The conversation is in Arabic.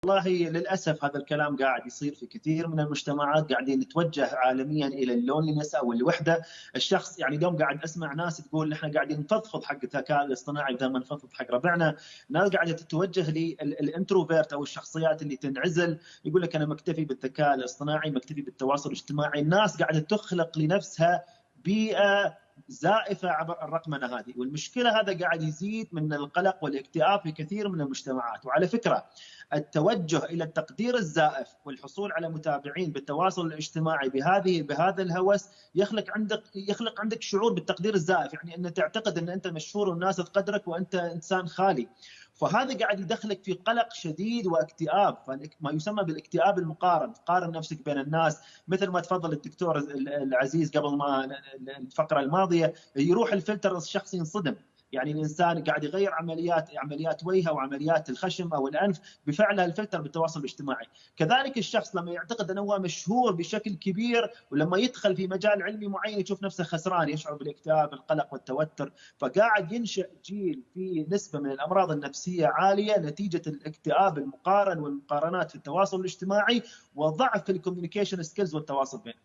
والله للاسف هذا الكلام قاعد يصير في كثير من المجتمعات، قاعدين نتوجه عالميا الى اللونلنس او الوحده. الشخص يعني اليوم قاعد اسمع ناس تقول احنا قاعدين نفضفض حق الذكاء الاصطناعي بدل ما نفضفض حق ربعنا. ناس قاعده تتوجه للانتروفيرت او الشخصيات اللي تنعزل، يقول لك انا مكتفي بالذكاء الاصطناعي، مكتفي بالتواصل الاجتماعي. الناس قاعده تخلق لنفسها بيئه زائفه عبر الرقمنه هذه، والمشكله هذا قاعد يزيد من القلق والاكتئاب في كثير من المجتمعات. وعلى فكره التوجه الى التقدير الزائف والحصول على متابعين بالتواصل الاجتماعي بهذا الهوس يخلق عندك شعور بالتقدير الزائف، يعني ان تعتقد ان انت مشهور والناس تقدرك وانت انسان خالي. فهذا قاعد يدخلك في قلق شديد واكتئاب، ما يسمى بالاكتئاب المقارن. تقارن نفسك بين الناس، مثل ما تفضل الدكتور العزيز قبل ما الفقره الماضيه، يروح الفلتر الشخصي ينصدم. يعني الانسان قاعد يغير عمليات وجهه وعمليات الخشم او الانف بفعلها الفلتر بالتواصل الاجتماعي. كذلك الشخص لما يعتقد انه هو مشهور بشكل كبير، ولما يدخل في مجال علمي معين يشوف نفسه خسران، يشعر بالاكتئاب، القلق والتوتر. فقاعد ينشأ جيل فيه نسبه من الامراض النفسيه عاليه نتيجه الاكتئاب المقارن والمقارنات في التواصل الاجتماعي، وضعف في الكوميونيكيشن سكيلز والتواصل بينهم.